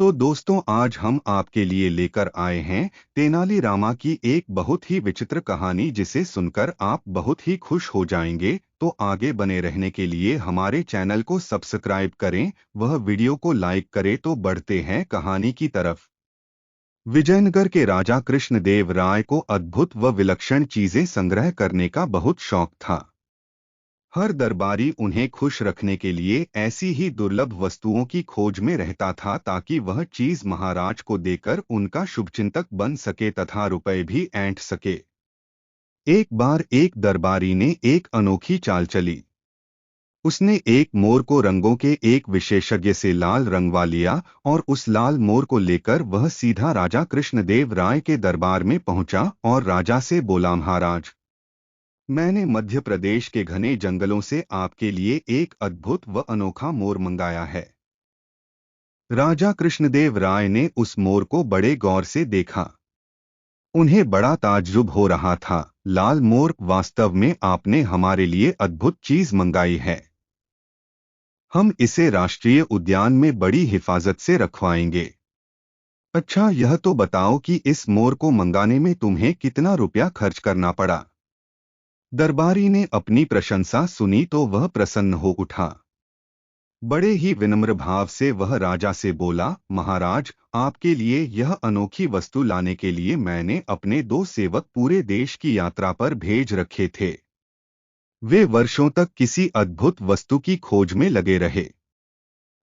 तो दोस्तों, आज हम आपके लिए लेकर आए हैं तेनालीरामा की एक बहुत ही विचित्र कहानी, जिसे सुनकर आप बहुत ही खुश हो जाएंगे। तो आगे बने रहने के लिए हमारे चैनल को सब्सक्राइब करें, वह वीडियो को लाइक करें। तो बढ़ते हैं कहानी की तरफ। विजयनगर के राजा कृष्णदेव राय को अद्भुत व विलक्षण चीजें संग्रह करने का बहुत शौक था। हर दरबारी उन्हें खुश रखने के लिए ऐसी ही दुर्लभ वस्तुओं की खोज में रहता था, ताकि वह चीज महाराज को देकर उनका शुभचिंतक बन सके तथा रुपए भी ऐंठ सके। एक बार एक दरबारी ने एक अनोखी चाल चली। उसने एक मोर को रंगों के एक विशेषज्ञ से लाल रंगवा लिया और उस लाल मोर को लेकर वह सीधा राजा कृष्णदेव राय के दरबार में पहुंचा और राजा से बोला, महाराज, मैंने मध्य प्रदेश के घने जंगलों से आपके लिए एक अद्भुत व अनोखा मोर मंगाया है। राजा कृष्णदेव राय ने उस मोर को बड़े गौर से देखा। उन्हें बड़ा ताज्जुब हो रहा था। लाल मोर, वास्तव में आपने हमारे लिए अद्भुत चीज मंगाई है। हम इसे राष्ट्रीय उद्यान में बड़ी हिफाजत से रखवाएंगे। अच्छा, यह तो बताओ कि इस मोर को मंगाने में तुम्हें कितना रुपया खर्च करना पड़ा। दरबारी ने अपनी प्रशंसा सुनी तो वह प्रसन्न हो उठा। बड़े ही विनम्र भाव से वह राजा से बोला, महाराज, आपके लिए यह अनोखी वस्तु लाने के लिए मैंने अपने 2 सेवक पूरे देश की यात्रा पर भेज रखे थे। वे वर्षों तक किसी अद्भुत वस्तु की खोज में लगे रहे।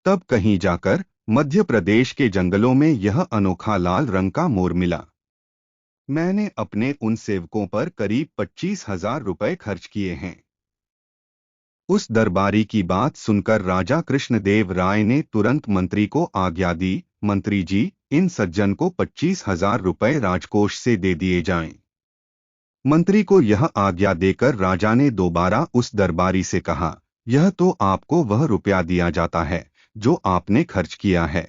तब कहीं जाकर मध्य प्रदेश के जंगलों में यह अनोखा लाल रंग का मोर मिला। मैंने अपने उन सेवकों पर करीब 25,000 रुपए खर्च किए हैं। उस दरबारी की बात सुनकर राजा कृष्णदेव राय ने तुरंत मंत्री को आज्ञा दी, मंत्री जी, इन सज्जन को 25,000 रुपए राजकोष से दे दिए जाएं। मंत्री को यह आज्ञा देकर राजा ने दोबारा उस दरबारी से कहा, यह तो आपको वह रुपया दिया जाता है जो आपने खर्च किया है।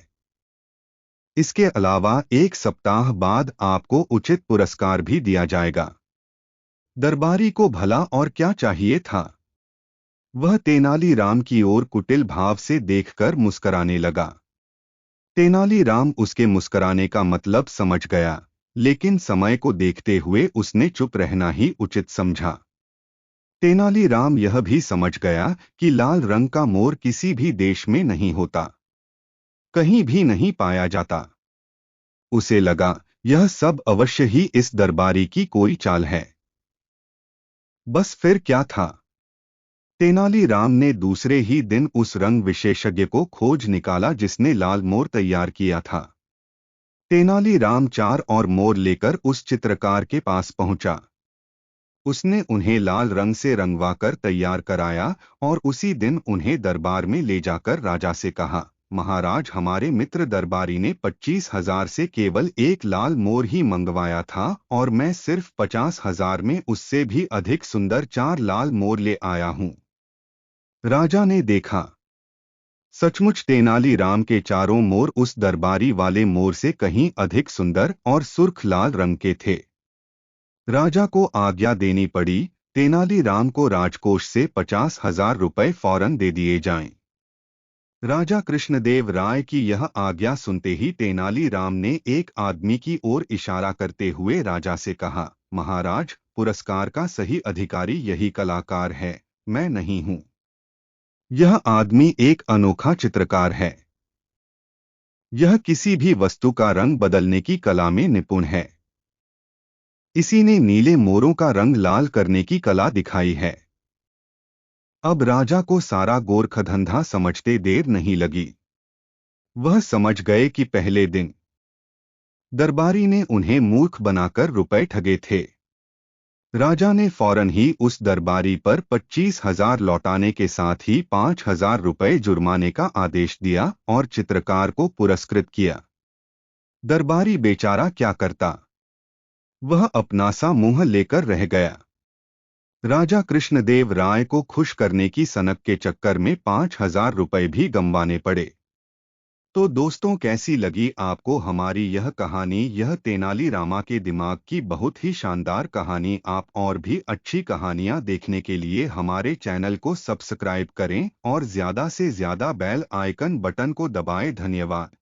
इसके अलावा 1 सप्ताह बाद आपको उचित पुरस्कार भी दिया जाएगा। दरबारी को भला और क्या चाहिए था। वह तेनालीराम की ओर कुटिल भाव से देखकर मुस्कराने लगा। तेनालीराम उसके मुस्कराने का मतलब समझ गया, लेकिन समय को देखते हुए उसने चुप रहना ही उचित समझा। तेनालीराम यह भी समझ गया कि लाल रंग का मोर किसी भी देश में नहीं होता, कहीं भी नहीं पाया जाता। उसे लगा, यह सब अवश्य ही इस दरबारी की कोई चाल है। बस फिर क्या था। तेनालीराम ने दूसरे ही दिन उस रंग विशेषज्ञ को खोज निकाला जिसने लाल मोर तैयार किया था। तेनालीराम 4 और मोर लेकर उस चित्रकार के पास पहुंचा। उसने उन्हें लाल रंग से रंगवाकर तैयार कराया और उसी दिन उन्हें दरबार में ले जाकर राजा से कहा, महाराज, हमारे मित्र दरबारी ने 25,000 से केवल एक लाल मोर ही मंगवाया था और मैं सिर्फ 50,000 में उससे भी अधिक सुंदर 4 लाल मोर ले आया हूं। राजा ने देखा, सचमुच तेनालीराम के चारों मोर उस दरबारी वाले मोर से कहीं अधिक सुंदर और सुर्ख लाल रंग के थे। राजा को आज्ञा देनी पड़ी, तेनालीराम को राजकोष से 50,000 रुपए फौरन दे दिए जाएं। राजा कृष्णदेव राय की यह आज्ञा सुनते ही तेनालीराम ने एक आदमी की ओर इशारा करते हुए राजा से कहा, महाराज, पुरस्कार का सही अधिकारी यही कलाकार है, मैं नहीं हूं। यह आदमी एक अनोखा चित्रकार है। यह किसी भी वस्तु का रंग बदलने की कला में निपुण है। इसी ने नीले मोरों का रंग लाल करने की कला दिखाई है। अब राजा को सारा गोरखधंधा समझते देर नहीं लगी। वह समझ गए कि पहले दिन दरबारी ने उन्हें मूर्ख बनाकर रुपए ठगे थे। राजा ने फौरन ही उस दरबारी पर 25,000 लौटाने के साथ ही 5,000 रुपए जुर्माने का आदेश दिया और चित्रकार को पुरस्कृत किया। दरबारी बेचारा क्या करता। वह अपना सा मुंह लेकर रह गया। राजा कृष्णदेव राय को खुश करने की सनक के चक्कर में 5,000 रुपए भी गंवाने पड़े। तो दोस्तों, कैसी लगी आपको हमारी यह कहानी। यह तेनालीरामा के दिमाग की बहुत ही शानदार कहानी। आप और भी अच्छी कहानियां देखने के लिए हमारे चैनल को सब्सक्राइब करें और ज़्यादा से ज़्यादा बेल आइकन बटन को दबाएं। धन्यवाद।